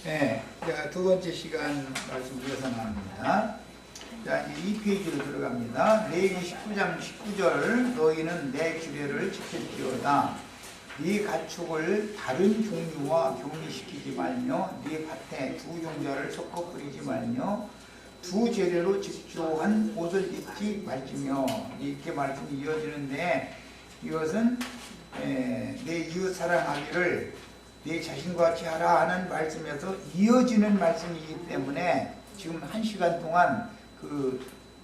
네, 자, 두 번째 시간 말씀 이어서 나옵니다. 자, 이제 2페이지로 들어갑니다. 레위기 19장 19절 너희는 내 규례를 지킬지어다. 네 가축을 다른 종류와 교미시키지 말며 네 밭에 두 종자를 섞어 뿌리지 말며 두 재료로 직조한 옷을 입지 말지며 이렇게 말씀이 이어지는데 이것은 내 이웃 사랑하기를 내 자신과 같이 하라 하는 말씀에서 이어지는 말씀이기 때문에 지금 1시간 동안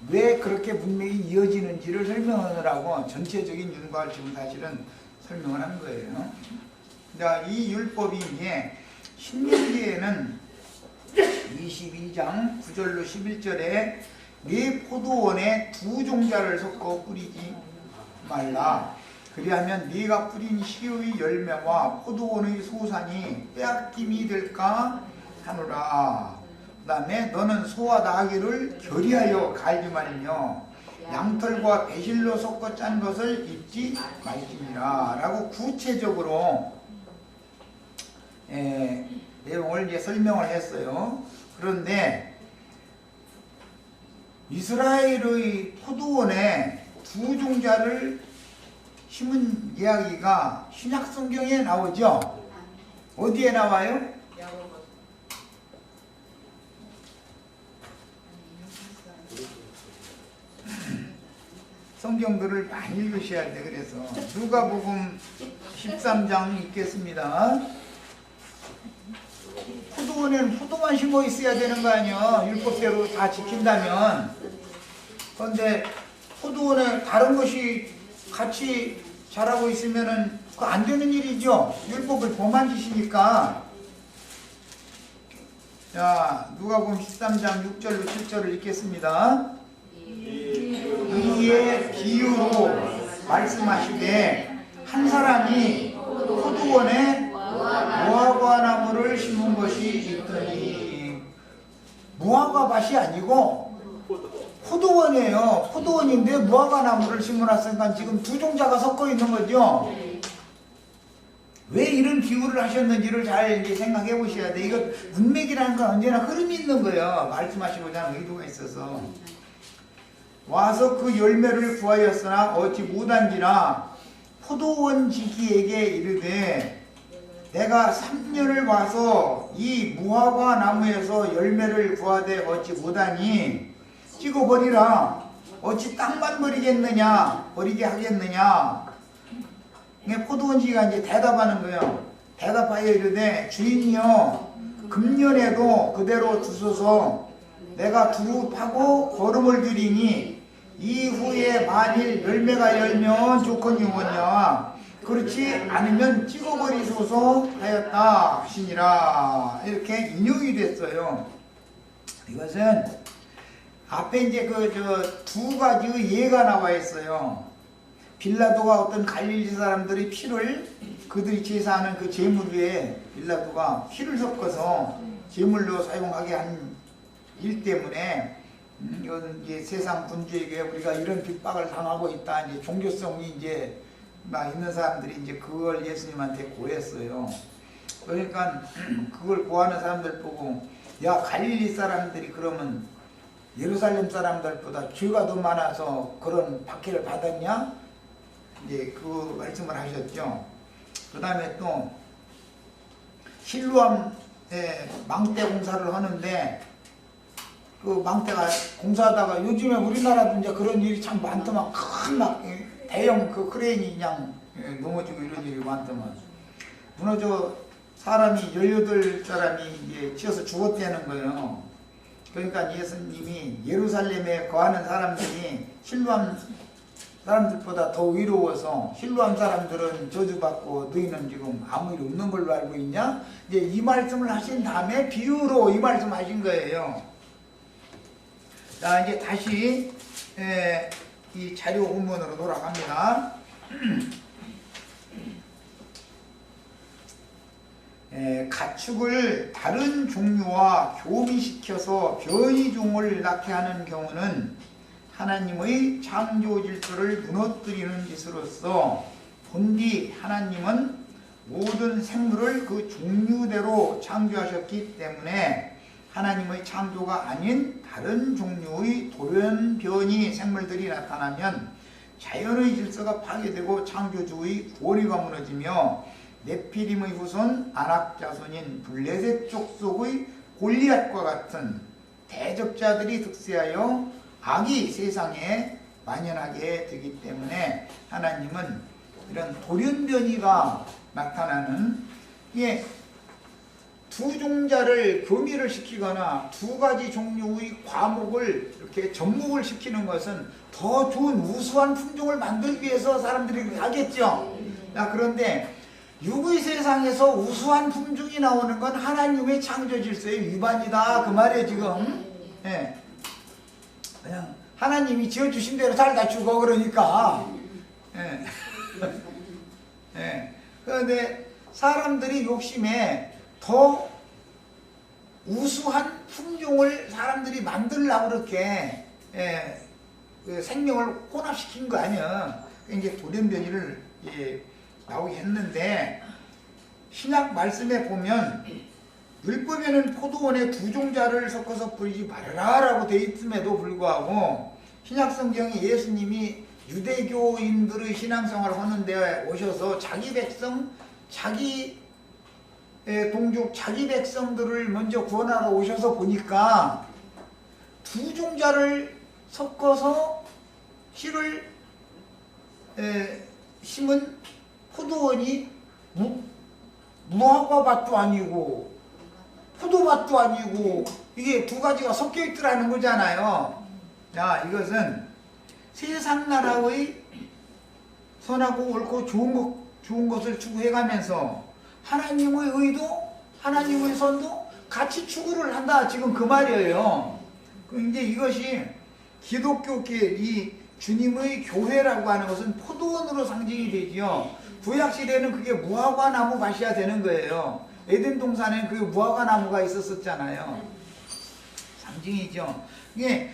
왜 그렇게 분명히 이어지는지를 설명하느라고 전체적인 윤곽을 지금 사실은 설명을 한 거예요. 자, 이 율법이 이제 신명기에는 22장 9절로 11절에 네 포도원에 두 종자를 섞어 뿌리지 말라. 그리하면 네가 뿌린 씨의 열매와 포도원의 소산이 빼앗김이 될까 하노라. 그 다음에 너는 소와 나귀를 결의하여 갈지 말며 양털과 배실로 섞어 짠 것을 입지 말지니라 라고 구체적으로 내용을 이제 설명을 했어요. 그런데 이스라엘의 포도원에 두 종자를 심은 이야기가 신약 성경에 나오죠. 어디에 나와요? 성경들을 많이 읽으셔야 돼. 그래서 누가복음 13장 읽겠습니다. 포도원에는 포도만 심어 있어야 되는 거 아니야. 율법대로 다 지킨다면. 그런데 포도원에 다른 것이 같이 자라고 있으면은 그거 안 되는 일이죠. 율법을 범한 짓이니까. 자, 누가복음 13장 6절로 7절을 읽겠습니다. 이에 비유로 말씀하시되 한 사람이 포도원에 무화과 나무를 심은 것이 있더니, 무화과밭이 아니고 포도원이에요. 포도원인데 무화과 나무를 심어놨으니까 지금 두 종자가 섞어 있는 거죠. 왜 이런 비유를 하셨는지를 잘 이제 생각해 보셔야 돼. 이거 문맥이라는 건 언제나 흐름이 있는 거예요. 말씀하시고자 하는 의도가 있어서. 와서 그 열매를 구하였으나 얻지 못한지라 포도원 지기에게 이르되 내가 3년을 와서 이 무화과 나무에서 열매를 구하되 얻지 못하니 찍어버리라. 어찌 땅만 버리겠느냐, 버리게 하겠느냐. 포도원 지기가 이제 대답하는 거예요. 대답하여 이르되 주인이여 금년에도 그대로 두소서. 내가 두루 파고 거름을 들이니 이후에 만일 열매가 열면 좋거니원냐. 그렇지 않으면 찍어버리소서 하였다 하시니라. 이렇게 인용이 됐어요. 이것은 앞에 이제 두 가지의 예가 나와 있어요. 빌라도가 어떤 갈릴리 사람들의 피를 그들이 제사하는 그 제물 위에 빌라도가 피를 섞어서 제물로 사용하게 한 일 때문에 이건 이제 세상 분주에게 우리가 이런 핍박을 당하고 있다. 이제 종교성이 이제 막 있는 사람들이 이제 그걸 예수님한테 고했어요. 그러니까 그걸 고하는 사람들 보고 야, 갈릴리 사람들이 그러면 예루살렘 사람들보다 죄가 더 많아서 그런 박해를 받았냐? 이제 그 말씀을 하셨죠. 그 다음에 또 실로암에 망대 공사를 하는데 그 망대가 공사하다가 요즘에 우리나라도 이제 그런 일이 참 많더만. 큰 대형 그 크레인이 그냥 넘어지고 이런 일이 많더만. 무너져 사람이 18사람이 이제 치여서 죽었다는 거예요. 그러니까 예수님이 예루살렘에 거하는 사람들이 실로암 사람들보다 더 위로워서 실로암 사람들은 저주받고 너희는 지금 아무 일 없는 걸로 알고 있냐? 이제 이 말씀을 하신 다음에 비유로 이 말씀 하신 거예요. 자, 이제 다시 이 자료 본문으로 돌아갑니다. 가축을 다른 종류와 교미시켜서 변이종을 낳게 하는 경우는 하나님의 창조 질서를 무너뜨리는 짓으로서 본디 하나님은 모든 생물을 그 종류대로 창조하셨기 때문에 하나님의 창조가 아닌 다른 종류의 돌연변이 생물들이 나타나면 자연의 질서가 파괴되고 창조주의 권위가 무너지며 네피림의 후손 아낙 자손인 블레셋 족속의 골리앗과 같은 대적자들이 득세하여 악이 세상에 만연하게 되기 때문에 하나님은 이런 돌연변이가 나타나는 두 종자를 교미를 시키거나 두 가지 종류의 과목을 이렇게 접목을 시키는 것은 더 좋은 우수한 품종을 만들기 위해서 사람들이 하겠죠. 그런데 육의 세상에서 우수한 품종이 나오는 건 하나님의 창조 질서의 위반이다 그 말이에요 지금. 예. 그냥 하나님이 지어주신 대로 잘 갖추고 그러니까. 예. 예. 그런데 사람들이 욕심에 더 우수한 품종을 사람들이 만들려고 그렇게 그 생명을 혼합시킨 거 아니야. 이제 돌연변이를 나오게 했는데 신약 말씀에 보면 율법에는 포도원에 두 종자를 섞어서 뿌리지 말아라 라고 되어 있음에도 불구하고 신약 성경이 예수님이 유대교인들의 신앙생활을 하는 데 오셔서 자기 백성, 자기 동족, 자기 백성들을 먼저 구원하러 오셔서 보니까 두 종자를 섞어서 씨를 심은 포도원이 무화과밭도 아니고 포도밭도 아니고 이게 두 가지가 섞여 있더라는 거잖아요. 자, 이것은 세상 나라의 선하고 옳고 좋은 것을 추구해가면서 하나님의 의도, 하나님의 선도 같이 추구를 한다. 지금 그 말이에요. 이제 이것이 기독교계 이 주님의 교회라고 하는 것은 포도원으로 상징이 되지요. 구약시대에는 그게 무화과 나무 밭이야 되는 거예요. 에덴 동산에 그 무화과 나무가 있었잖아요. 상징이죠. 이게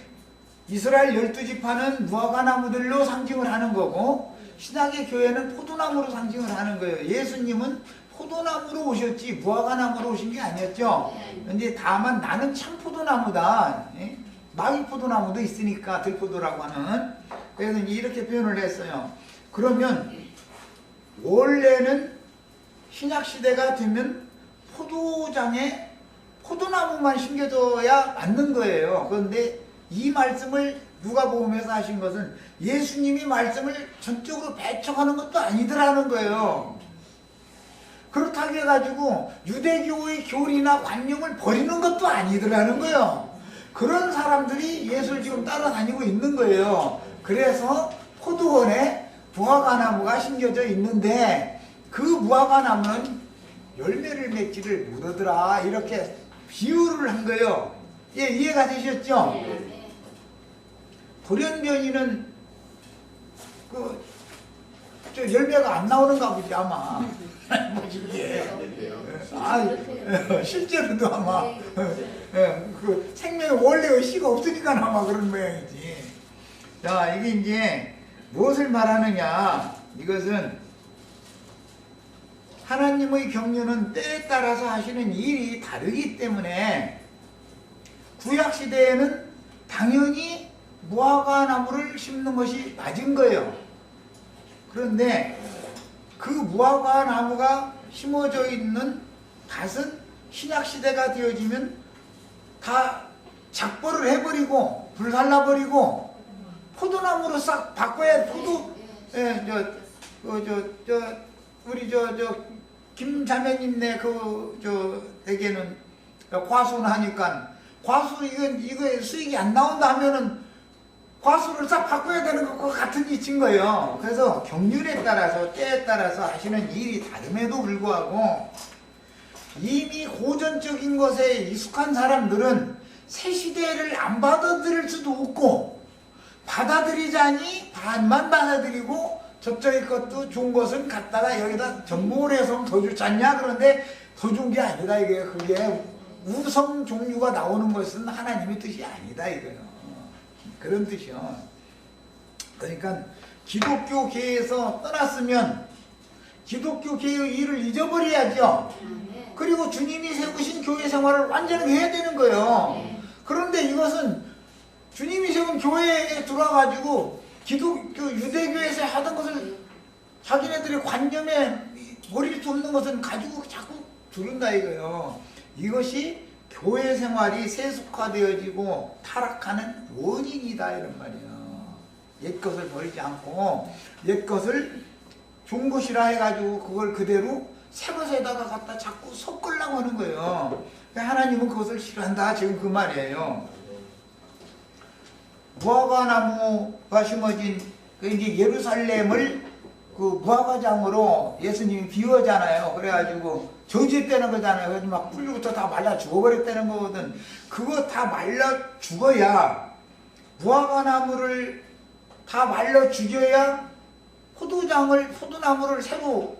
이스라엘 12지파는 무화과 나무들로 상징을 하는 거고 신약의 교회는 포도나무로 상징을 하는 거예요. 예수님은 포도나무로 오셨지 무화과 나무로 오신 게 아니었죠. 근데 다만 나는 참 포도나무다. 마위 포도나무도 있으니까 들포도라고 하는. 그래서 이렇게 표현을 했어요. 그러면 원래는 신약시대가 되면 포도장에 포도나무만 심겨져야 맞는 거예요. 그런데 이 말씀을 누가복음에서 하신 것은 예수님이 말씀을 전적으로 배척하는 것도 아니더라는 거예요. 그렇다고 해가지고 유대교의 교리나 관념을 버리는 것도 아니더라는 거예요. 그런 사람들이 예수를 지금 따라다니고 있는 거예요. 그래서 포도원에 무화과 나무가 심겨져 있는데 그 무화과 나무는 열매를 맺지를 못하더라. 이렇게 비유를 한 거예요. 예, 이해가 되셨죠? 돌연변이는 저 열매가 안 나오는가 보지 아마. 실제로도 아마 그 생명의 원래의 씨가 없으니까 아마 그런 모양이지. 자, 이게 이제 무엇을 말하느냐? 이것은 하나님의 경륜은 때에 따라서 하시는 일이 다르기 때문에 구약시대에는 당연히 무화과 나무를 심는 것이 맞은 거예요. 그런데 그 무화과 나무가 심어져 있는 밭은 신약시대가 되어지면 다 작벌을 해버리고 불살라버리고 포도나무로 싹 바꿔야 우리 김자매님네 댁에는 과수는 하니까 과수 이거 수익이 안 나온다 하면은 과수를 싹 바꿔야 되는 것과 같은 이치인 거예요. 그래서 경륜에 따라서 때에 따라서 하시는 일이 다름에도 불구하고 이미 고전적인 것에 익숙한 사람들은 새 시대를 안 받아들일 수도 없고 받아들이자니 반만 받아들이고 저쪽의 것도 좋은 것은 갖다가 여기다 접목을 해서 더 좋지 않냐? 그런데 더 좋은 게 아니다 이게. 그게 우성 종류가 나오는 것은 하나님의 뜻이 아니다 이거요. 그런 뜻이요. 그러니까 기독교계에서 떠났으면 기독교 개혁 일을 잊어버려야죠. 그리고 주님이 세우신 교회 생활을 완전히 해야 되는 거예요. 그런데 이것은 주님이 세운 교회에 들어와가지고 기독교 유대교에서 하던 것을 자기네들의 관념에 버릴 수 없는 것은 가지고 자꾸 두른다 이거예요. 이것이 교회 생활이 세속화되어지고 타락하는 원인이다 이런 말이에요. 옛것을 버리지 않고 옛것을 좋은 것이라 해가지고 그걸 그대로 새 것에다가 갖다 자꾸 섞으려고 하는 거예요. 하나님은 그것을 싫어한다 지금 그 말이에요. 무화과 나무가 심어진 이제 예루살렘을 그 무화과장으로 예수님이 비유하잖아요. 그래가지고 저주했다는 거잖아요. 그래서 막 풀부터 다 말라 죽어버렸다는 거거든. 그거 다 말라 죽어야, 무화과 나무를 다 말라 죽여야 포도나무를 새로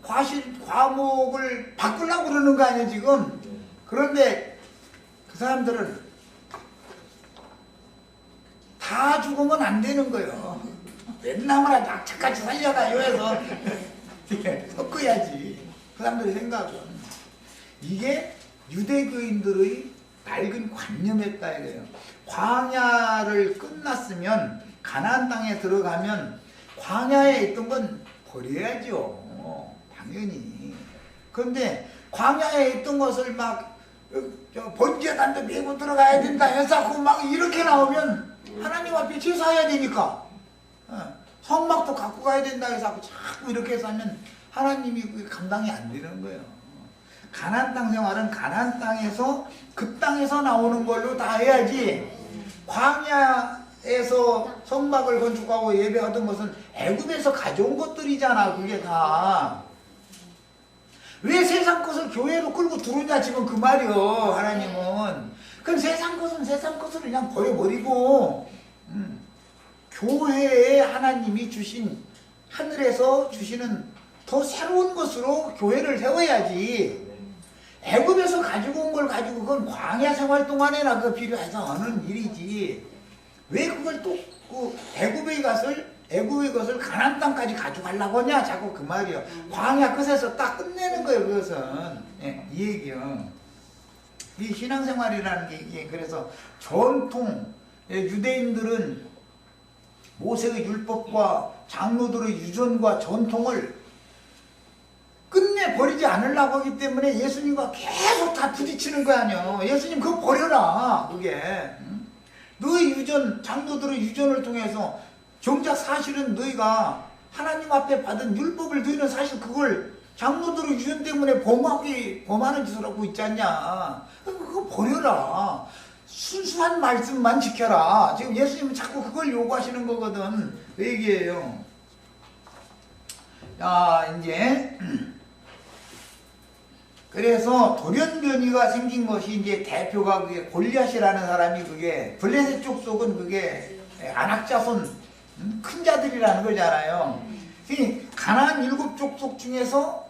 과목을 바꾸려고 그러는 거 아니에요 지금. 그런데 그 사람들은 다 죽으면 안 되는 거예요. 맨나무나 낙차까지 살려가요 해서 섞어야지. 그 사람들의 생각은. 이게 유대교인들의 낡은 관념이었다 이거예요. 광야를 끝났으면 가나안 땅에 들어가면 광야에 있던 건 버려야죠. 당연히. 그런데 광야에 있던 것을 막 번제단도 메고 들어가야 된다 해서 막 이렇게 나오면 하나님 앞에 제사해야 되니까 성막도 갖고 가야 된다 해서 자꾸 이렇게 해서 하면 하나님이 그게 감당이 안 되는 거예요. 가나안 땅 생활은 가나안 땅에서 그 땅에서 나오는 걸로 다 해야지. 광야에서 성막을 건축하고 예배하던 것은 애굽에서 가져온 것들이잖아. 그게 다. 왜 세상 것을 교회로 끌고 들어오냐 지금 그 말이요. 하나님은. 그럼 세상 것을 그냥 버려버리고 교회에 하나님이 주신, 하늘에서 주시는 더 새로운 것으로 교회를 세워야지. 애굽에서 가지고 온 걸 가지고 그건 광야 생활 동안에나 그 필요해서 하는 일이지. 왜 그걸 또 그 애굽의 것을 가나안 땅까지 가져가려고 하냐 자꾸 그 말이요. 광야 끝에서 딱 끝내는 거예요 그것은. 예, 이 얘기요. 이 신앙생활이라는 게 이게 그래서 전통, 유대인들은 모세의 율법과 장로들의 유전과 전통을 끝내 버리지 않으려고 하기 때문에 예수님과 계속 다 부딪히는 거 아니에요. 예수님 그거 버려라. 그게 너희 유전, 장로들의 유전을 통해서 정작 사실은 너희가 하나님 앞에 받은 율법을 너희는 사실 그걸 장로들의 유전 때문에 범하는 짓을 하고 있지 않냐. 그거 버려라. 순수한 말씀만 지켜라. 지금 예수님은 자꾸 그걸 요구하시는 거거든. 그 얘기예요. 자, 이제 그래서 돌연변이가 생긴 것이 이제 대표가 그게 골리앗이라는 사람이 그게 블레셋 족속은 그게 안악자손 큰 자들이라는 거잖아요. 가나안 7족속 중에서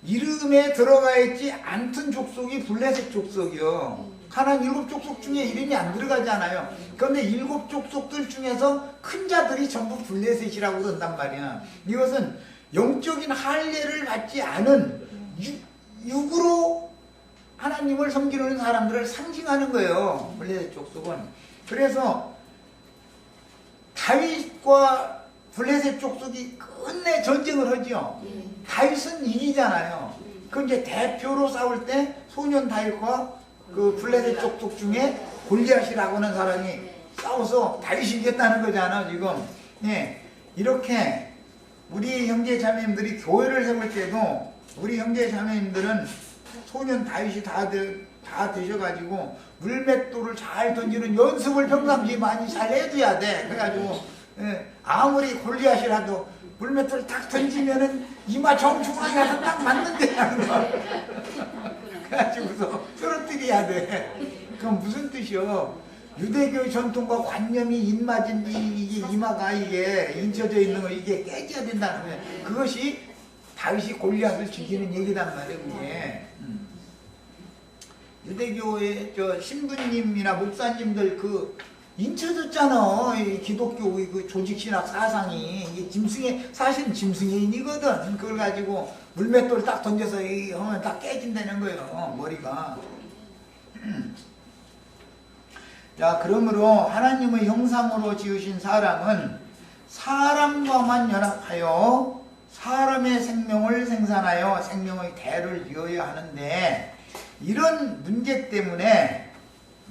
이름에 들어가 있지 않던 족속이 블레셋 족속이요. 가나안 7족속 중에 이름이 안 들어가잖아요. 그런데 7족속들 중에서 큰 자들이 전부 블레셋이라고 그런단 말이야. 이것은 영적인 할례를 받지 않은 육으로 하나님을 섬기는 사람들을 상징하는 거예요. 블레셋 족속은. 그래서 다윗과 블레셋 족속이 끝내 전쟁을 하죠. 다윗은 이기잖아요. 그럼 이제 대표로 싸울 때 소년 다윗과 그 블레셋 족속 중에 골리앗이라고 하는 사람이 싸워서 다윗이 이겼다는 거잖아 지금. 예, 이렇게 우리 형제 자매님들이 교회를 세울 때도 우리 형제 자매님들은 소년 다윗이 다 되셔가지고 물맷돌을 잘 던지는 연습을 평상시 많이 잘 해줘야 돼. 그래가지고 아무리 골리앗이라도 물맷돌 딱 던지면은 이마 정중하게 가서 딱 맞는데 하는 거. 그래가지고서 쓰러뜨려야 돼. 그건 무슨 뜻이요? 유대교의 전통과 관념이 인맞은 이게 이마가 이게 인쳐져 있는 거 이게 깨져야 된다는 거예요. 그것이 다윗이 골리앗을 죽이는 얘기단 말이에요. 그게. 유대교의 저 신부님이나 목사님들 그 잊혀졌잖아. 이 기독교 그 조직신학 사상이. 이게 사실은 짐승인이거든. 그걸 가지고 물맷돌 딱 던져서 하면 딱 깨진다는 거예요, 머리가. 자, 그러므로 하나님의 형상으로 지으신 사람은 사람과만 연합하여 사람의 생명을 생산하여 생명의 대를 이어야 하는데, 이런 문제 때문에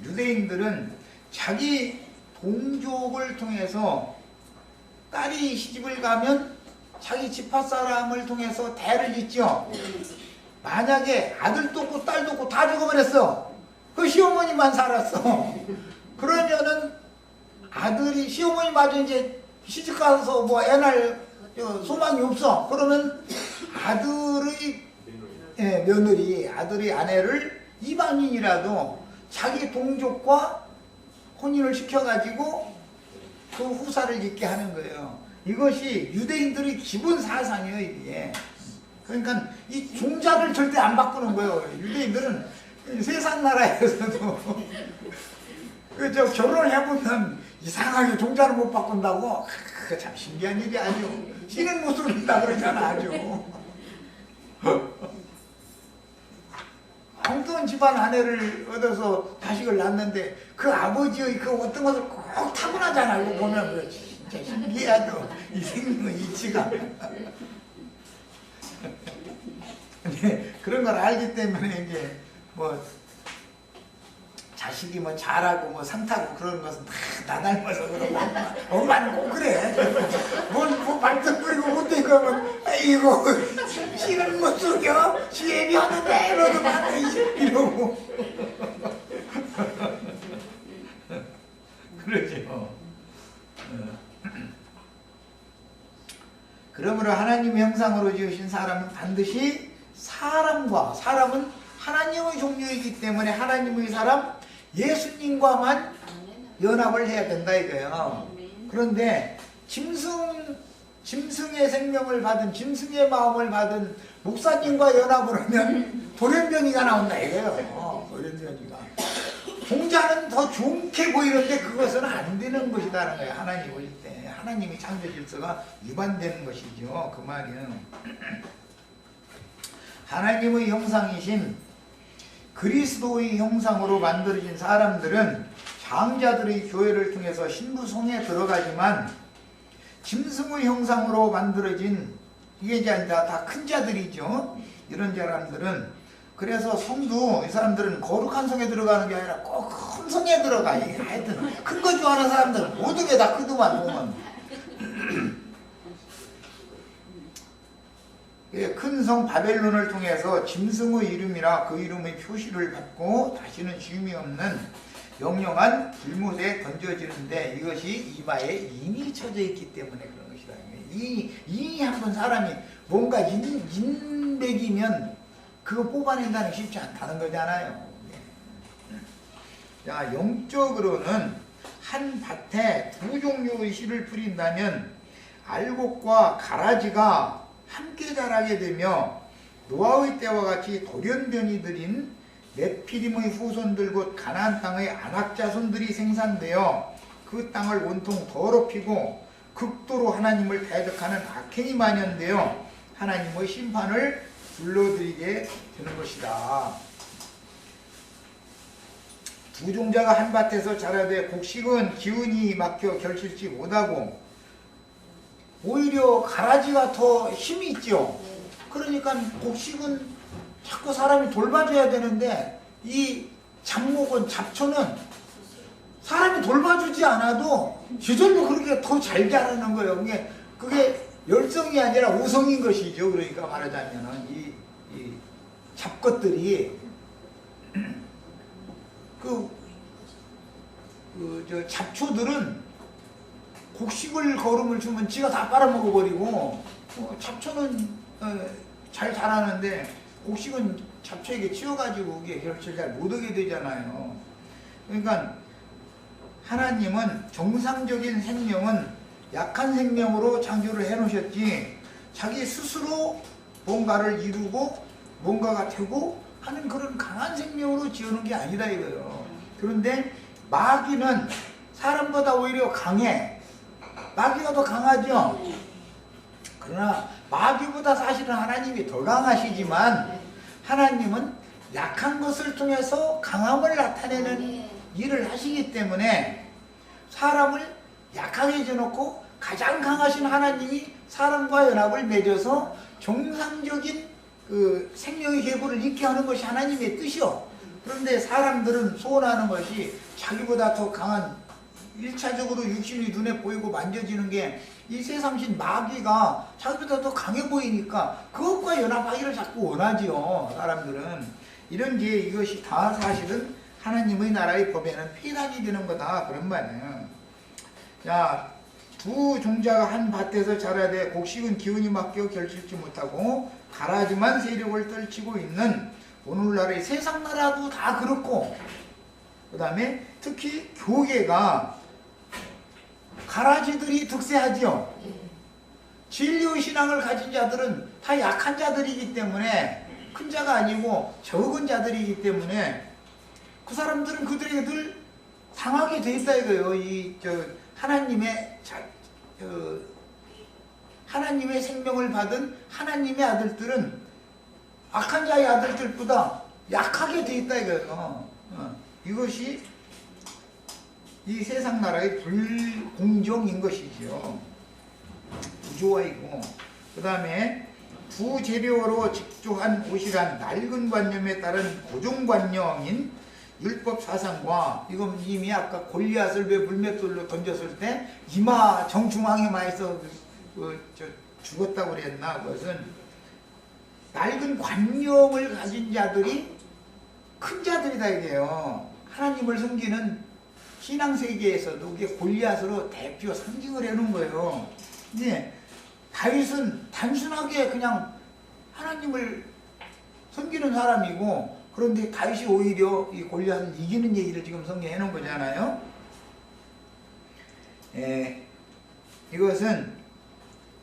유대인들은 자기 동족을 통해서, 딸이 시집을 가면 자기 집합 사람을 통해서 대를 잇죠. 만약에 아들도 없고 딸도 없고 다 죽어버렸어. 그 시어머니만 살았어. 그러면은 아들이, 시어머니마저 이제 시집가서 뭐 애 날 소망이 없어. 그러면 며느리, 아들의 아내를 이방인이라도 자기 동족과 혼인을 시켜가지고 그 후사를 잇게 하는 거예요. 이것이 유대인들의 기본 사상이에요, 이게. 그러니까 이 종자를 절대 안 바꾸는 거예요. 유대인들은 세상 나라에서도 저 결혼을 해보면 이상하게 종자를 못 바꾼다고. 그거 참 신기한 일이 아니요. 씨는 못 숨긴다 그러잖아, 아주. 엉뚱한 집안 아내를 얻어서 자식을 낳는데 그 아버지의 그 어떤 것을 꼭 타고나잖아. 이거 보면 그렇지. 진짜 신기하죠. 이 생명의 이치가. 근데 그런 걸 알기 때문에 이제 뭐 자식이 뭐 잘하고 뭐 상타고 그런 것은 다 나 닮아서 그러고 엄마는 꼭 그래. 뭐 발톱 뿌리고 못돼 그러면 아이고 씨는 못 속여 시애비 하는데 이러고 막 이러고 그러죠. 그러므로 하나님의 형상으로 지으신 사람은 반드시 사람은 하나님의 종류이기 때문에 하나님의 사람 예수님과만 연합을 해야 된다 이거예요. 그런데 짐승의 생명을 받은, 짐승의 마음을 받은 목사님과 연합을 하면 돌연변이가 나온다 이거예요. 돌연변이가. 종자는 더 좋게 보이는데 그것은 안 되는 것이라는 거예요. 하나님 볼 때. 하나님의 창조 질서가 위반되는 것이죠. 그 말이에요. 하나님의 형상이신 그리스도의 형상으로 만들어진 사람들은 장자들의 교회를 통해서 신부성에 들어가지만, 짐승의 형상으로 만들어진, 이게 이제 다 큰 자들이죠. 이런 사람들은, 그래서 성도, 이 사람들은 거룩한 성에 들어가는 게 아니라 꼭 큰 성에 들어가. 하여튼 큰 거 좋아하는 사람들은 모든 게 다 크더만 보면. 큰 성 바벨론을 통해서 짐승의 이름이라 그 이름의 표시를 받고 다시는 쉼이 없는 영영한 불못에 던져지는데, 이것이 이마에 인이 쳐져 있기 때문에 그런 것이다. 인이 한번 사람이 뭔가 인백이면 그거 뽑아낸다는 게 쉽지 않다는 거잖아요. 자, 영적으로는 한 밭에 두 종류의 씨를 뿌린다면 알곡과 가라지가 함께 자라게 되며 노아의 때와 같이 돌연변이 들인 네피림의 후손들 곧 가나안 땅의 안악자손들이 생산되어 그 땅을 온통 더럽히고 극도로 하나님을 대적하는 악행이 만연되어 하나님의 심판을 불러들이게 되는 것이다. 두 종자가 한 밭에서 자라되 곡식은 기운이 막혀 결실치 못하고 오히려 가라지가 더 힘이 있죠. 그러니까 곡식은 자꾸 사람이 돌봐줘야 되는데 이 잡초는 사람이 돌봐주지 않아도 저절로 그렇게 더 잘 자라는 거예요. 그게 열성이 아니라 오성인 것이죠. 그러니까 말하자면은 이 잡것들이 저 잡초들은 곡식을 거름을 주면 지가 다 빨아먹어버리고, 잡초는 잘 자라는데 곡식은 잡초에게 치여가지고 그게 결실 잘 못하게 되잖아요. 그러니까 하나님은 정상적인 생명은 약한 생명으로 창조를 해놓으셨지, 자기 스스로 뭔가를 이루고 뭔가가 되고 하는 그런 강한 생명으로 지어놓은 게 아니라 이거예요. 그런데 마귀는 사람보다 오히려 강해. 마귀가 더 강하죠. 그러나 마귀보다 사실은 하나님이 더 강하시지만 하나님은 약한 것을 통해서 강함을 나타내는 일을 하시기 때문에 사람을 약하게 해놓고 가장 강하신 하나님이 사람과 연합을 맺어서 정상적인 그 생명의 계보를 잇게 하는 것이 하나님의 뜻이요. 그런데 사람들은 소원하는 것이 자기보다 더 강한 1차적으로 육신이 눈에 보이고 만져지는 게 이 세상신 마귀가 자기보다 더 강해 보이니까 그것과 연합하기를 자꾸 원하지요. 사람들은 이런 이것이 다 사실은 하나님의 나라의 법에는 폐단이 되는 거다 그런 말이에요. 자, 두 종자가 한 밭에서 자라되 곡식은 기운이 막혀 결실지 못하고 가라지만 세력을 떨치고 있는 오늘날의 세상 나라도 다 그렇고, 그 다음에 특히 교계가 가라지들이 득세하지요. 진리의 신앙을 가진 자들은 다 약한 자들이기 때문에, 큰 자가 아니고 적은 자들이기 때문에 그 사람들은 그들에게 늘 당하게 돼 있다 이거예요. 하나님의 생명을 받은 하나님의 아들들은 악한 자의 아들들보다 약하게 돼 있다 이거예요. 이것이 이 세상 나라의 불공정인 것이지요. 구조화이고, 그 다음에 두 재료로 직조한 옷이란 낡은 관념에 따른 고정관념인 율법 사상과, 이건 이미 아까 골리앗을 왜 물맷돌로 던졌을 때 이마 정중앙에마에서 죽었다고 그랬나, 그것은 낡은 관념을 가진 자들이 큰 자들이다 이게요. 하나님을 섬기는 신앙세계에서도 그게 골리앗으로 대표 상징을 해놓은 거예요. 근데 다윗은 단순하게 그냥 하나님을 섬기는 사람이고, 그런데 다윗이 오히려 이 골리앗을 이기는 얘기를 지금 성경에 해놓은 거잖아요. 이것은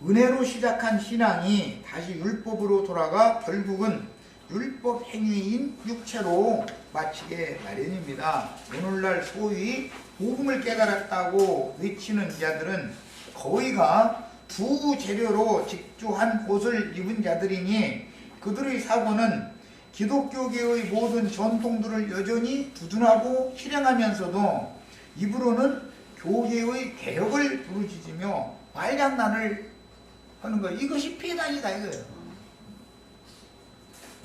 은혜로 시작한 신앙이 다시 율법으로 돌아가 결국은 율법 행위인 육체로 마치게 마련입니다. 오늘날 소위 복음을 깨달았다고 외치는 자들은 거의가 두 재료로 직조한 옷을 입은 자들이니 그들의 사고는 기독교계의 모든 전통들을 여전히 두둔하고 실행하면서도 입으로는 교계의 개혁을 부르짖으며 말장난을 하는 거, 이것이 폐단이다 이거예요.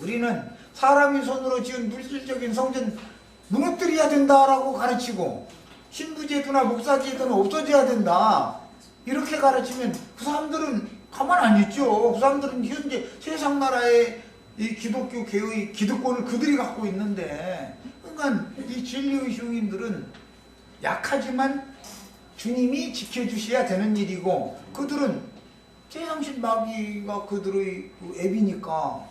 우리는 사람이 손으로 지은 물질적인 성전 무너뜨려야 된다라고 가르치고, 신부제도나 목사제도는 없어져야 된다 이렇게 가르치면 그 사람들은 가만 안 있죠. 그 사람들은 현재 세상 나라의 이 기독교 개의 기득권을 그들이 갖고 있는데, 그러니까 이 진리의 증인들은 약하지만 주님이 지켜주셔야 되는 일이고, 그들은 세상신 마귀가 그들의 애비니까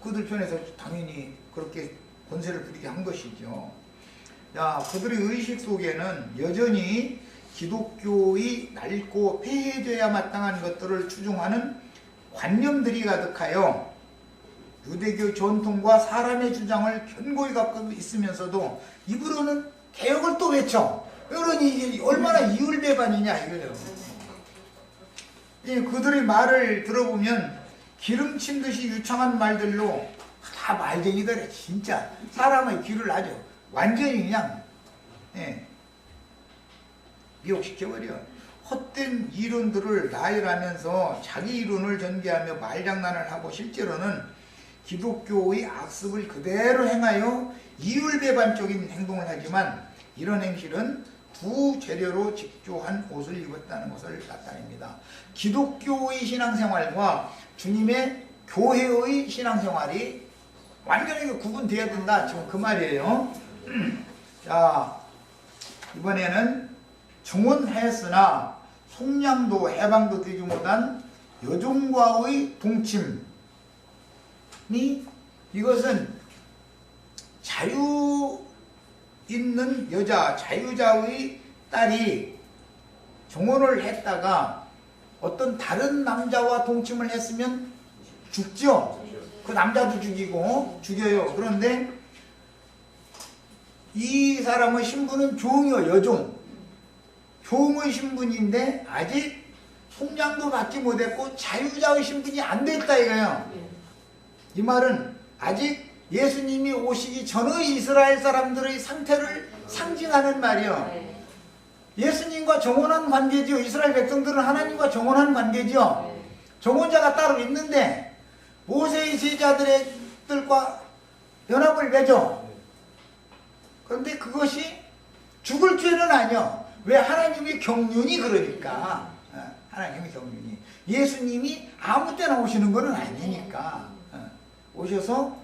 그들 편에서 당연히 그렇게 권세를 부리게 한 것이죠. 자, 그들의 의식 속에는 여전히 기독교의 낡고 폐해져야 마땅한 것들을 추종하는 관념들이 가득하여 유대교 전통과 사람의 주장을 견고히 갖고 있으면서도 입으로는 개혁을 또 외쳐. 그러니 이게 얼마나 이율배반이냐 이거예요. 그들의 말을 들어보면 기름친 듯이 유창한 말들로 다 말쟁이들이 진짜 사람의 귀를 아주 완전히 그냥 미혹시켜버려. 헛된 이론들을 나열하면서 자기 이론을 전개하며 말장난을 하고 실제로는 기독교의 악습을 그대로 행하여 이율배반적인 행동을 하지만, 이런 행실은 두 재료로 직조한 옷을 입었다는 것을 나타냅니다. 기독교의 신앙생활과 주님의 교회의 신앙생활이 완전히 구분되어야 된다, 지금 그 말이에요. 자, 이번에는 정혼하였으나 속량도 해방도 되지 못한 여종과의 동침이, 이것은 자유 있는 여자, 자유자의 딸이 정혼을 했다가 어떤 다른 남자와 동침을 했으면 죽죠. 그 남자도 죽여요. 그런데 이 사람의 신분은 종이요, 여종. 종의 신분인데 아직 속량도 받지 못했고 자유자의 신분이 안 됐다 이거예요. 이 말은 아직 예수님이 오시기 전의 이스라엘 사람들의 상태를 상징하는 말이요. 예수님과 정혼한 관계죠. 이스라엘 백성들은 하나님과 정혼한 관계죠. 정혼자가 따로 있는데 모세의 제자들과 연합을 맺어. 그런데 그것이 죽을 죄는 아니요. 왜? 하나님의 경륜이 그러니까. 하나님의 경륜이. 예수님이 아무 때나 오시는 것은 아니니까. 오셔서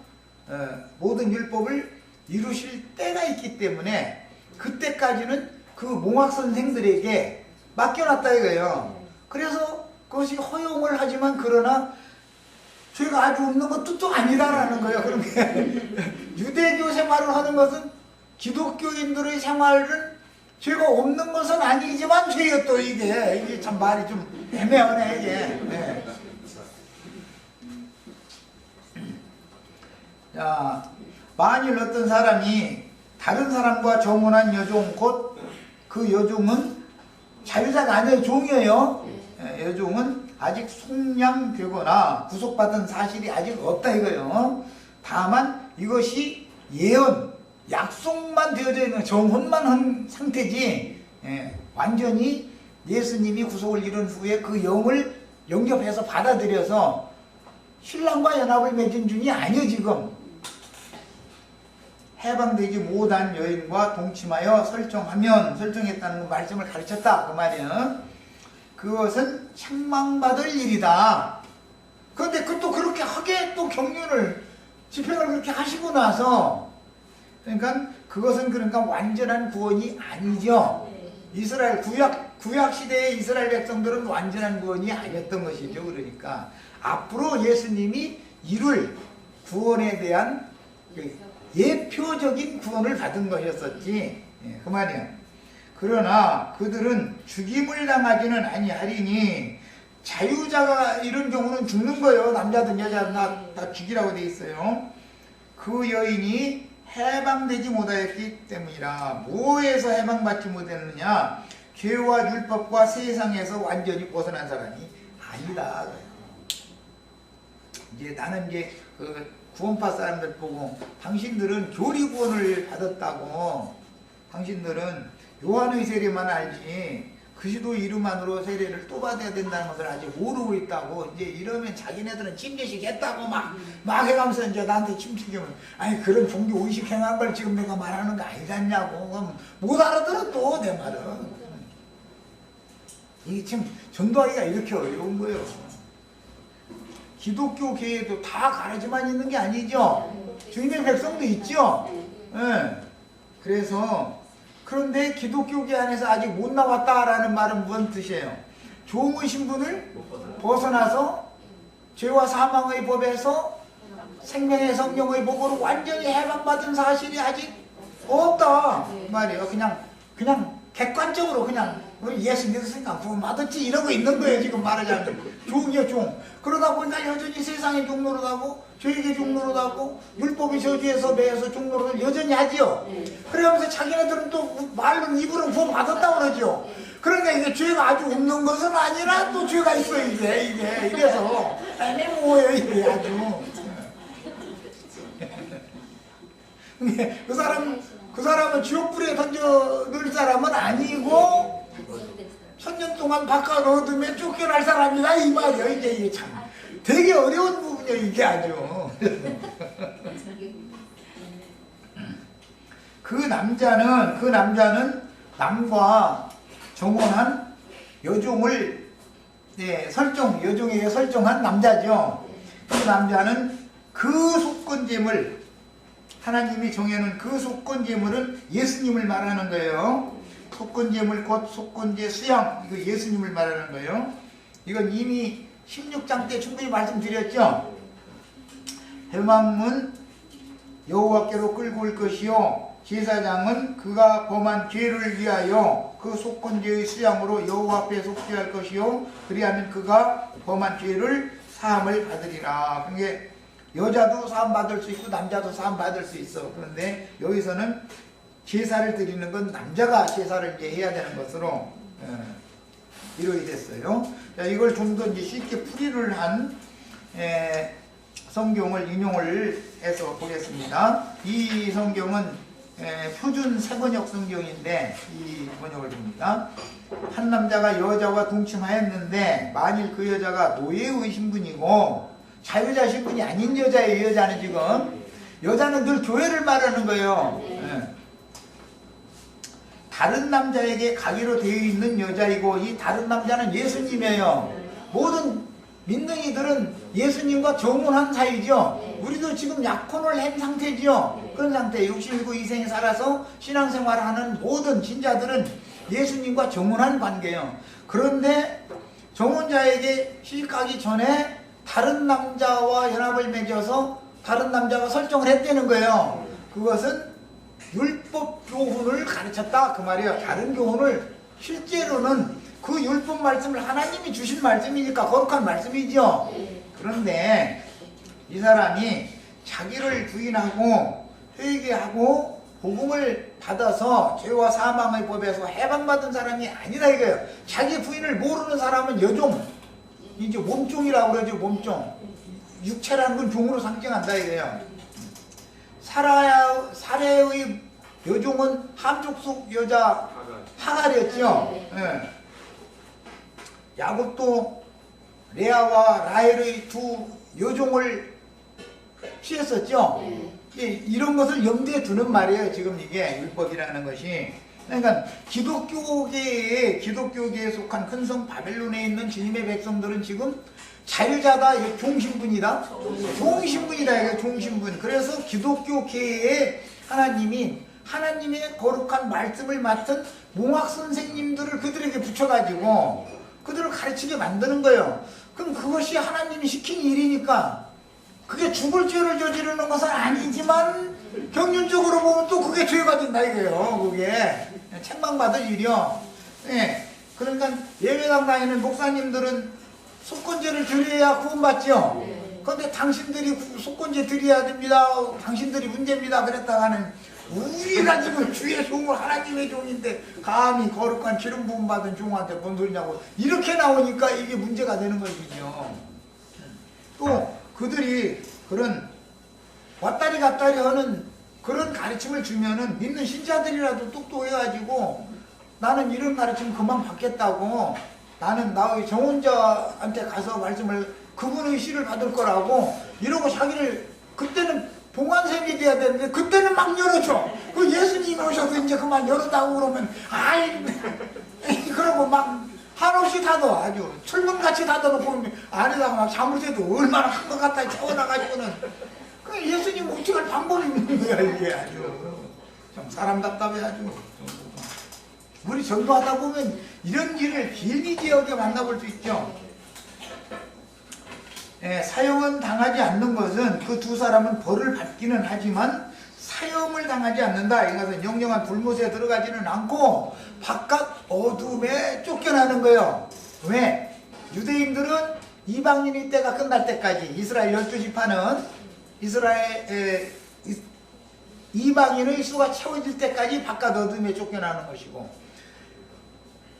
모든 율법을 이루실 때가 있기 때문에 그때까지는 그 몽학 선생들에게 맡겨놨다 이거예요. 그래서 그것이 허용을 하지만 그러나 죄가 아주 없는 것도 또 아니다라는 거예요. 그러니까 유대교 생활을 하는 것은 기독교인들의 생활은 죄가 없는 것은 아니지만 죄가 또 이게 참 말이 좀 애매하네 이게. 네. 자, 만일 어떤 사람이 다른 사람과 정혼한 여종 곧 그 여종은 자유자가 아니에요. 종이에요. 여종은 아직 속량되거나 구속받은 사실이 아직 없다 이거예요. 다만 이것이 예언, 약속만 되어져 있는 정혼만 한 상태지 완전히 예수님이 구속을 이룬 후에 그 영을 영접해서 받아들여서 신랑과 연합을 맺은 중이 아니에요. 지금 해방되지 못한 여인과 동침하여 설정했다는 말씀을 가르쳤다 그 말이에요. 그것은 책망받을 일이다. 그런데 또 그렇게 하게 또 경륜을 집행을 그렇게 하시고 나서 그러니까 그것은 그러니까 완전한 구원이 아니죠. 이스라엘 구약 시대의 이스라엘 백성들은 완전한 구원이 아니었던 것이죠. 그러니까 앞으로 예수님이 이룰 구원에 대한 예표적인 구원을 받은 것이었었지. 그 말이에요. 그러나 그들은 죽임을 당하지는 아니하리니 자유자가 이런 경우는 죽는 거예요. 남자든 여자든 다 죽이라고 돼 있어요. 그 여인이 해방되지 못하였기 때문이라. 뭐에서 해방받지 못했느냐? 죄와 율법과 세상에서 완전히 벗어난 사람이 아니다. 이제 나는 이제 그 구원파 사람들 보고 당신들은 교리 구원을 받았다고, 당신들은 요한의 세례만 알지 그리스도 이름만으로 세례를 또 받아야 된다는 것을 아직 모르고 있다고. 이제 이러면 자기네들은 침례식 했다고 막 해가면서 이제 나한테 침식이면 아니 그런 종교 의식 행한 걸 지금 내가 말하는 거 아니잖냐고. 그럼 못 알아들어 또 내 말은. 이게 지금 전도하기가 이렇게 어려운 거예요. 기독교 교회도 다 가르치만 있는 게 아니죠. 주님의 백성도 있죠. 그래서 그런데 기독교계 안에서 아직 못 나왔다라는 말은 무슨 뜻이에요? 종의 신분을 벗어나서 죄와 사망의 법에서 생명의 성령의 복으로 완전히 해방받은 사실이 아직 없다 말이에요. 그냥 객관적으로 그냥 예수 믿었으니까 구원받았지 이러고 있는 거예요. 지금 말하자면 종이요 종. 그러다 보니까 여전히 세상의 종노릇하고 죄의 종노릇하고 율법의 저주에서 매여서 종노릇을 여전히 하지요. 그러면서 자기네들은 또 말로 입으로 구원받았다고 그러죠. 그러니까 이게 죄가 아주 없는 것은 아니라 또 죄가 있어요. 이게 이래서 애매모호해요. 이게 아주. 그 사람은 지옥불에 던져 넣을 사람은 아니고 1000년 동안 바깥 얻으면 쫓겨날 사람이다 이 말이에요. 이게 참 되게 어려운 부분이에요. 이게 아주. 그 남자는 남과 정혼한 여종을 여종에게 설정한 남자죠. 그 남자는 그 속건제물, 하나님이 정해놓은 그 속건제물은 예수님을 말하는 거예요. 속건제물 곧 속건제 수양, 이거 예수님을 말하는 거예요. 이건 이미 16장 때 충분히 말씀드렸죠. 회막문 여호와께로 끌고 올 것이요 제사장은 그가 범한 죄를 위하여 그 속건제의 수양으로 여호와 앞에 속죄할 것이요 그리하면 그가 범한 죄를 사함을 받으리라. 그게 여자도 사함 받을 수 있고 남자도 사함 받을 수 있어. 그런데 여기서는 제사를 드리는 건 남자가 제사를 이제 해야 되는 것으로 이렇게 됐어요. 자, 이걸 좀 더 쉽게 풀이를 한 성경을 인용을 해서 보겠습니다. 이 성경은 표준 세번역 성경인데 이 번역을 봅니다. 한 남자가 여자와 동침하였는데 만일 그 여자가 노예의 신분이고 자유자 신분이 아닌 여자예요. 여자는 지금 여자는 늘 교회를 말하는 거예요. 다른 남자에게 가기로 되어 있는 여자이고 이 다른 남자는 예수님이에요. 모든 믿는 이들은 예수님과 정혼한 사이죠. 우리도 지금 약혼을 한 상태죠. 그런 상태 67구 이생에 살아서 신앙생활을 하는 모든 신자들은 예수님과 정혼한 관계예요. 그런데 정혼자에게 시집가기 전에 다른 남자와 연합을 맺어서 다른 남자가 설정을 했다는 거예요. 그것은 율법 교훈을 가르쳤다 그 말이에요. 다른 교훈을 실제로는 그 율법 말씀을 하나님이 주신 말씀이니까 거룩한 말씀이죠. 그런데 이 사람이 자기를 부인하고 회개하고 복음을 받아서 죄와 사망의 법에서 해방받은 사람이 아니다 이거예요. 자기 부인을 모르는 사람은 여종, 이제 몸종이라고 그러죠. 몸종. 육체라는 건 종으로 상징한다 이거예요. 사례의 여종은 함족 속 여자 하갈이었죠. 야곱도 레아와 라헬의 두 여종을 취했었죠. 이런 것을 염두에 두는 말이에요. 지금 이게 율법이라는 것이. 그러니까 기독교계에 속한 큰 성 바벨론에 있는 주님의 백성들은 지금 자유자다, 종신분이다. 종신분이다, 이게 종신분. 그래서 기독교계에 하나님의 거룩한 말씀을 맡은 몽학 선생님들을 그들에게 붙여가지고 그들을 가르치게 만드는 거예요. 그럼 그것이 하나님이 시킨 일이니까 그게 죽을 죄를 저지르는 것은 아니지만 경륜적으로 보면 또 그게 죄가 된다 이거예요. 그게 책망받을 일이요. 그러니까 예배당 다니는 목사님들은 속건제를 드려야 구원받죠. 그런데 당신들이 속건제 드려야 됩니다. 당신들이 문제입니다. 그랬다가는 우리가 지금 주의 종을 하나님의 종인데 감히 거룩한 기름 부음 받은 종한테 뭔 소리냐고 이렇게 나오니까 이게 문제가 되는 것이죠. 또 그들이 그런 왔다리 갔다리 하는 그런 가르침을 주면은 믿는 신자들이라도 똑똑해가지고 나는 이런 가르침 그만 받겠다고, 나는 나의 정혼자한테 가서 말씀을 그분의 시를 받을 거라고 이러고 자기를, 그때는 봉안샘이 돼야 되는데 그때는 막 열어줘. 그 예수님이 오셔서 이제 그만 열었다고 그러면 아이 그러고 막 한없이 닫아, 아주 철문같이 닫아놓고 안에다가 막 자물쇠도 얼마나 큰 것 같아 채워놔가지고는 그 예수님 어떻게 할 방법이 있는 거야 이게. 아주 참 사람 답답해. 아주 우리 전도하다 보면 이런 일을 비일비재하게 만나볼 수 있죠. 사형은 당하지 않는 것은 그 두 사람은 벌을 받기는 하지만 사형을 당하지 않는다. 이것은 영영한 불못에 들어가지는 않고 바깥 어둠에 쫓겨나는 거예요. 왜? 유대인들은 이방인의 때가 끝날 때까지, 이스라엘 12지파는 이방인의 수가 채워질 때까지 바깥 어둠에 쫓겨나는 것이고,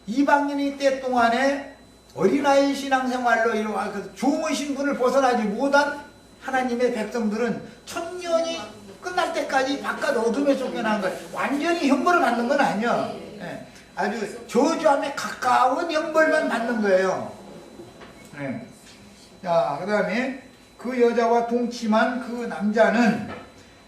이방인의 때 동안에 어린아이 신앙생활로 이런 종의 신분을 벗어나지 못한 하나님의 백성들은 천년이 끝날 때까지 바깥 어둠에 쫓겨나는 거예요. 완전히 형벌을 받는 건 아니에요. 아주 저주함에 가까운 형벌만 받는 거예요. 자, 그 다음에 그 여자와 동침한 그 남자는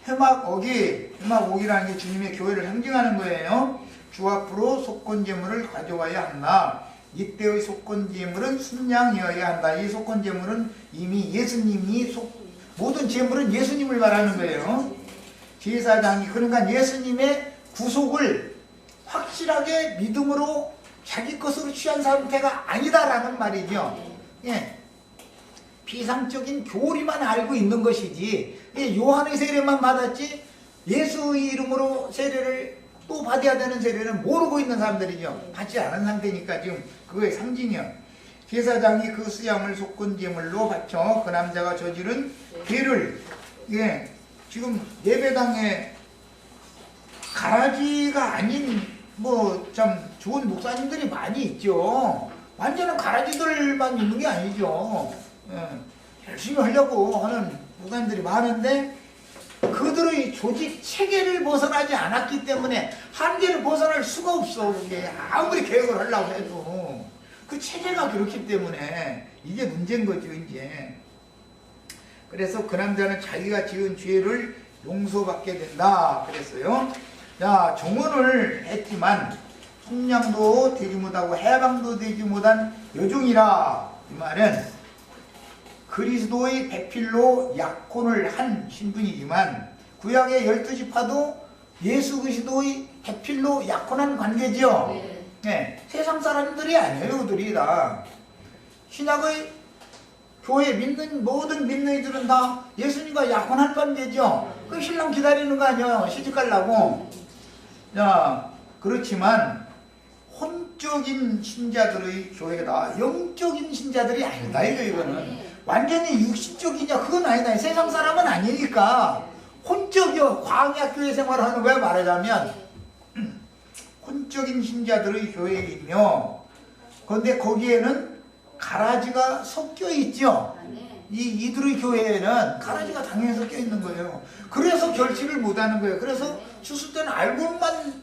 회막옥이라는 게 주님의 교회를 상징하는 거예요. 주 앞으로 속건제물을 가져와야 한다. 이때의 속건제물은 순양이어야 한다. 이 속건제물은 이미 예수님이 모든 제물은 예수님을 말하는 거예요. 제사장이, 그러니까 예수님의 구속을 확실하게 믿음으로 자기 것으로 취한 상태가 아니다라는 말이죠. 비상적인 교리만 알고 있는 것이지, 요한의 세례만 받았지 예수의 이름으로 세례를 또 받아야 되는 세례는 모르고 있는 사람들이죠. 받지 않은 상태니까 지금 그거의 상징이요. 제사장이 그 수양을 속건제물로 바쳐 그 남자가 저지른 죄를, 지금 예배당에 가라지가 아닌 참 좋은 목사님들이 많이 있죠. 완전한 가라지들만 있는 게 아니죠. 열심히 하려고 하는 목사님들이 많은데 그들의 조직 체계를 벗어나지 않았기 때문에 한계를 벗어날 수가 없어. 그게 아무리 계획을 하려고 해도 그 체계가 그렇기 때문에 이게 문제인 거죠 이제. 그래서 그 남자는 자기가 지은 죄를 용서받게 된다 그랬어요. 자, 정언을 했지만 속량도 되지 못하고 해방도 되지 못한 여종이라. 이 말은 그리스도의 배필로 약혼을 한 신분이지만 구약의 12지파도 예수 그리스도의 배필로 약혼한 관계죠. 네, 세상 사람들이 아니에요. 그들이 다 신약의 교회 믿는 모든 믿는 이들은 다 예수님과 약혼한 관계죠. 그 신랑 기다리는 거 아니에요. 시집가려고. 자, 그렇지만 혼적인 신자들의 교회다. 영적인 신자들이 아니다 이거는. 완전히 육신적이냐 그건 아니다. 세상 사람은 아니니까 혼적이요. 광야교회 생활하는 거야 말하자면. 혼적인 신자들의 교회이며 그런데 거기에는 가라지가 섞여 있죠. 이들의 교회에는 가라지가 당연히 섞여 있는 거예요. 그래서 결실을 못하는 거예요. 그래서 주술 때는 알고만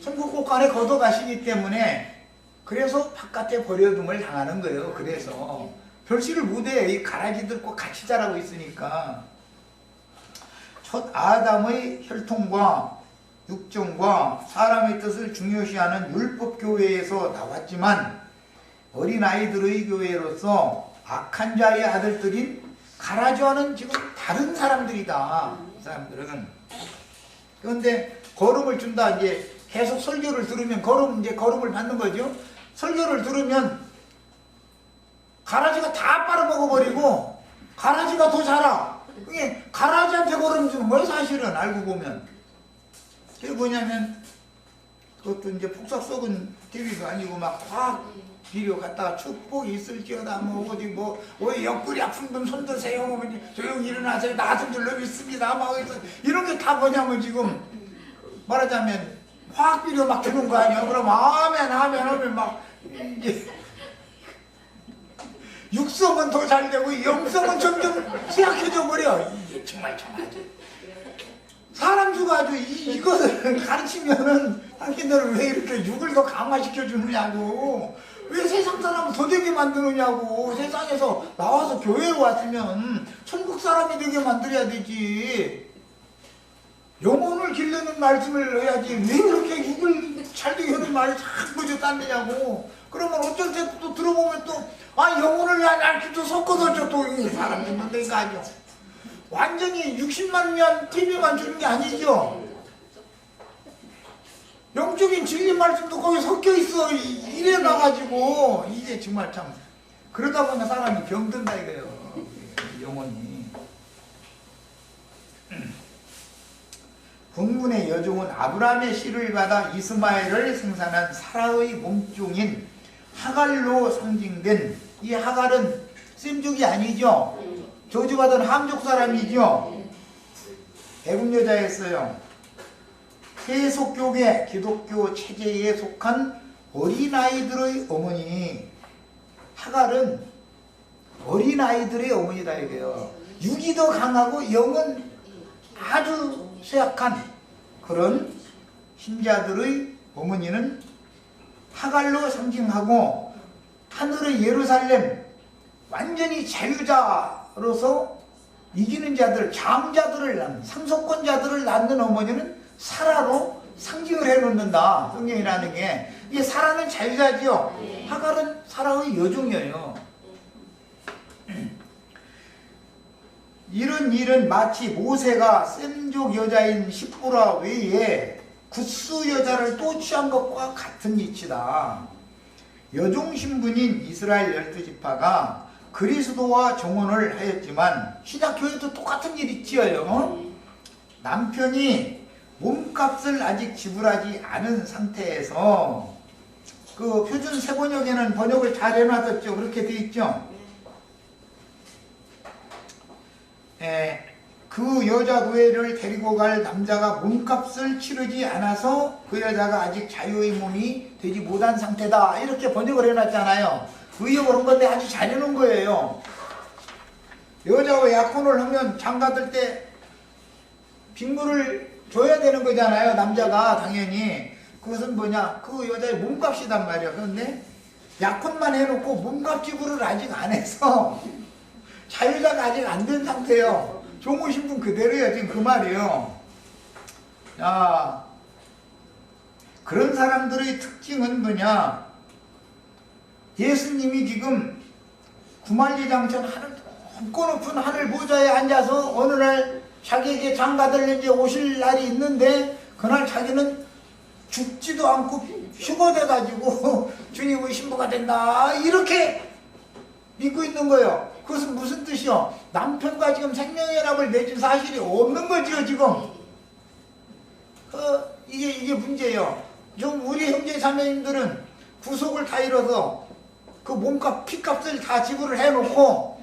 천국국간에 걷어가시기 때문에 그래서 바깥에 버려둠을 당하는 거예요. 그래서 결실을 못해. 이 가라지들과 같이 자라고 있으니까. 첫 아담의 혈통과 육정과 사람의 뜻을 중요시하는 율법교회에서 나왔지만 어린아이들의 교회로서 악한 자의 아들들인 가라지와는 지금 다른 사람들이다. 이 사람들은. 그런데 거름을 준다. 이제 계속 설교를 들으면 이제 거름을 받는 거죠. 설교를 들으면 가라지가 다 빨아먹어버리고 가라지가 더 자라. 그게 가라지한테 거름 주는 거예요. 사실은 알고 보면. 그게 뭐냐면 그것도 이제 폭삭 썩은 TV도 아니고 막 화학 비료 갖다가 축복이 있을지어다 뭐 어디 왜 옆구리 아픈 분 손 드세요 뭐 조용히 일어나세요 나좀 줄로 믿습니다 막 이런 게 다 뭐냐면 지금 말하자면 화학 비료 막 주는 거 아니야. 그럼 아멘 하면 막 이제 육성은 더 잘 되고 영성은 점점 쇠약해져 버려. 이게 정말 사람 수가 아주 이것을 가르치면은 당신들은 왜 이렇게 육을 더 강화시켜 주느냐고. 왜 세상 사람을 더 되게 만드느냐고. 세상에서 나와서 교회로 왔으면 천국 사람이 되게 만들어야 되지. 영혼을 기르는 말씀을 해야지. 왜 그렇게 육을 잘 되게 하는 말을 자꾸 딴느냐고. 그러면 어쩔 때 또 들어보면 또 영혼을 얇게도 섞어서 줘. 또 이 사람 듣는데 이거 아니요. 완전히 60만 년 TV만 주는 게 아니죠. 영적인 진리 말씀도 거기 섞여 있어. 이래 나가지고 이게 정말 참 그러다 보면 사람이 병든다 이거예요. 영혼이. 본문의 여종은 아브라함의 씨를 받아 이스마엘을 생산한 사라의 몸종인 하갈로 상징된 이 하갈은 셈족이 아니죠. 저주받은 함족 사람이죠. 애굽 여자였어요. 세속교계 기독교 체제에 속한 어린아이들의 어머니. 하갈은 어린아이들의 어머니다 이게요. 육이 더 강하고 영은 아주 쇠약한 그런 신자들의 어머니는 하갈로 상징하고 하늘의 예루살렘 완전히 자유자로서 이기는 자들, 장자들을 낳는 상속권자들을 낳는 어머니는 사라로 상징을 해놓는다. 성경이라는 게. 이게 사라는 자유자지요. 하갈은 사라의 여종이에요. 이런 일은 마치 모세가 셈족 여자인 십보라 외에 구스 여자를 또 취한 것과 같은 이치다. 여종 신분인 이스라엘 12지파가 그리스도와 정혼을 하였지만 신약교회도 똑같은 일이 있지요. 남편이 몸값을 아직 지불하지 않은 상태에서 그 표준 세번역에는 번역을 잘 해놨었죠. 그렇게 돼 있죠. 그 그 여자 노예를 데리고 갈 남자가 몸값을 치르지 않아서 그 여자가 아직 자유의 몸이 되지 못한 상태다. 이렇게 번역을 해놨잖아요. 의역을 한 건데 아주 잘 해놓은 거예요. 여자와 약혼을 하면 장가들 때 빗물을 줘야 되는 거잖아요. 남자가 당연히. 그것은 뭐냐? 그 여자의 몸값이단 말이야. 그런데 약혼만 해놓고 몸값 지불을 아직 안 해서 자유자가 아직 안 된 상태예요. 종우 신분 그대로예요. 지금 그 말이에요. 자, 그런 사람들의 특징은 뭐냐? 예수님이 지금 구만리장천 하늘 높고 높은 하늘 보좌에 앉아서 어느 날 자기에게 장가들 이제 오실 날이 있는데 그날 자기는 죽지도 않고 휴거돼가지고 주님의 신부가 된다 이렇게 믿고 있는 거예요. 그것은 무슨 뜻이요? 남편과 지금 생명연합을 맺은 사실이 없는 거지요 지금. 이게 문제예요. 좀 우리 형제 자매님들은 구속을 다 이뤄서 그 몸값 피값을 다 지불을 해놓고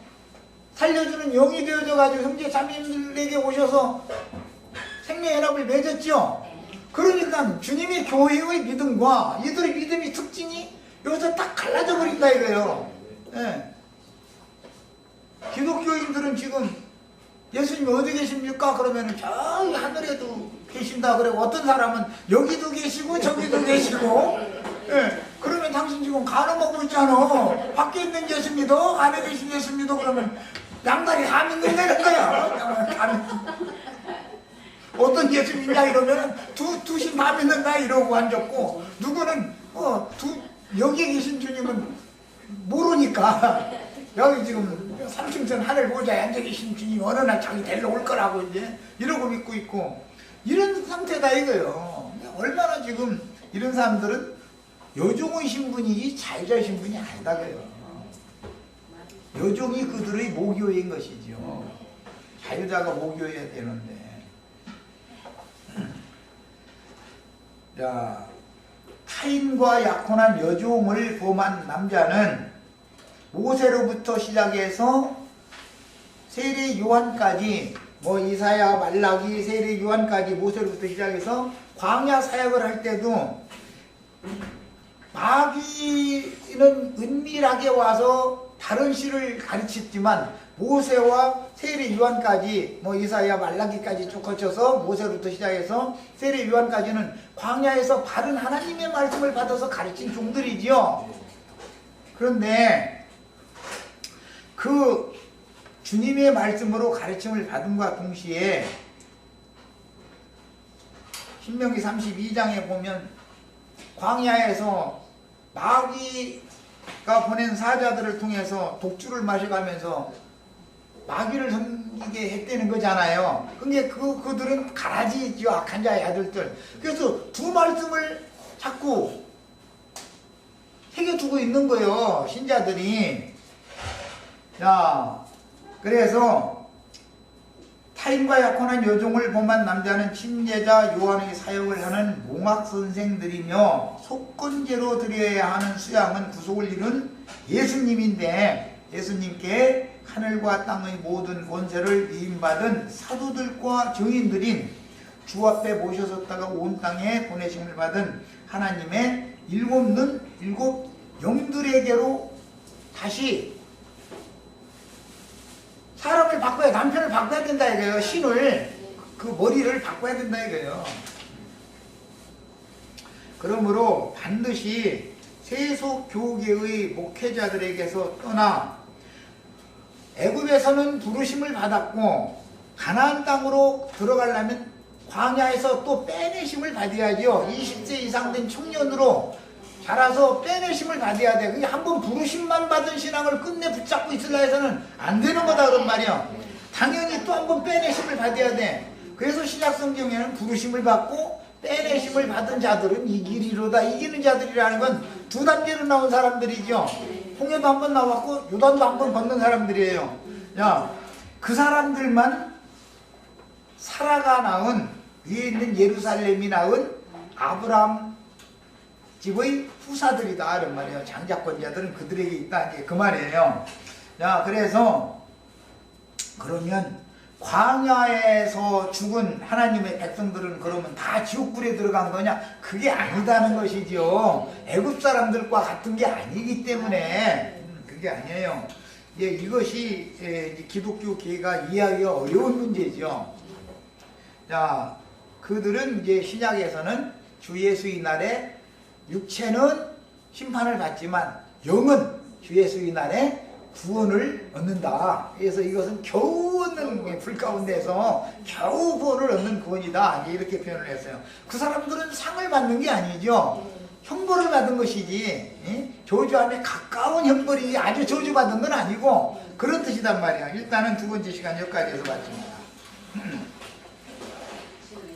살려주는 영이 되어져 가지고 형제 자매님들에게 오셔서 생명연합을 맺었죠. 그러니까 주님의 교회의 믿음과 이들의 믿음의 특징이 여기서 딱 갈라져 버린다 이거예요. 예. 기독교인들은 지금 예수님이 어디 계십니까? 그러면 저기 하늘에도 계신다 그러고 어떤 사람은 여기도 계시고 저기도 계시고 예. 그러면 당신 지금 가늠하고 있잖아. 밖에 있는 예수 믿어? 안에 계신 예수 믿어? 그러면 양다리 다 믿는다는 거야. 어떤 예수 믿냐 이러면 두신 다 믿는다 이러고 앉았고 누구는 여기 계신 주님은 모르니까 여기 지금 3층선 하늘 보좌에 앉아 계신 주님이 어느 날 자기 데리러 올 거라고 이제 이러고 믿고 있고 이런 상태다 이거예요. 얼마나 지금 이런 사람들은 여종의 신분이지 자유자의 신분이 아니다 그래요. 여종이 그들의 모교인 것이죠. 자유자가 모교해야 되는데. 자, 타인과 약혼한 여종을 범한 남자는 모세로부터 시작해서 세례 요한까지 이사야 말라기 세례 요한까지 모세로부터 시작해서 광야 사역을 할 때도 마귀는 은밀하게 와서 다른 시를 가르쳤지만 모세와 세례 요한까지 이사야 말라기까지 쭉 거쳐서 모세로부터 시작해서 세례 요한까지는 광야에서 바른 하나님의 말씀을 받아서 가르친 종들이지요. 그런데 그 주님의 말씀으로 가르침을 받음과 동시에 신명기 32장에 보면 광야에서 마귀가 보낸 사자들을 통해서 독주를 마셔가면서 마귀를 섬기게 했다는 거잖아요. 근데 그들은 가라지죠. 악한 자의 아들들. 그래서 두 말씀을 자꾸 새겨두고 있는 거예요. 신자들이. 자, 그래서 타인과 약혼한 여종을 범한 남자는 침례자 요한의 사역을 하는 몽학 선생들이며 속건제로 드려야 하는 수양은 구속을 이룬 예수님인데 예수님께 하늘과 땅의 모든 권세를 위임받은 사도들과 증인들인 주 앞에 모셔섰다가 온 땅에 보내심을 받은 하나님의 일곱 영들에게로 다시 사람을 바꿔야, 남편을 바꿔야 된다 이거예요. 신을, 그 머리를 바꿔야 된다 이거예요. 그러므로 반드시 세속 교계의 목회자들에게서 떠나 애굽에서는 부르심을 받았고 가나안 땅으로 들어가려면 광야에서 또 빼내심을 받아야죠. 20세 이상 된 청년으로 자라서 빼내심을 받아야 돼. 그게 한번 부르심만 받은 신앙을 끝내 붙잡고 있으려 해서는 안 되는 거다 그런 말이야. 당연히 또 한번 빼내심을 받아야 돼. 그래서 신약성경에는 부르심을 받고 빼내심을 받은 자들은 이기리로다. 이기는 자들이라는 건 두 단계로 나온 사람들이죠. 홍해도 한번 나왔고 요단도 한번 건넌 사람들이에요. 야, 그 사람들만 사라가 낳은, 위에 있는 예루살렘이 낳은 아브라함 집의 후사들이다 이런 말이에요. 장자권자들은 그들에게 있다 이제 그 말이에요. 자, 그래서 그러면 광야에서 죽은 하나님의 백성들은 그러면 다 지옥불에 들어간 거냐? 그게 아니다는 것이죠. 애굽 사람들과 같은 게 아니기 때문에 그게 아니에요. 예, 이것이 기독교계가 이해하기가 어려운 문제죠. 자, 그들은 이제 신약에서는 주 예수의 날에 육체는 심판을 받지만 영은 주 예수의 날에 구원을 얻는다. 그래서 이것은 겨우 얻는 불 가운데서 겨우 구원을 얻는 구원이다. 이렇게 표현을 했어요. 그 사람들은 상을 받는 게 아니죠. 형벌을 받은 것이지. 저주함에 가까운 형벌이지 아주 저주받은 건 아니고 그런 뜻이단 말이야. 일단은 두 번째 시간 여기까지 해서 마칩니다.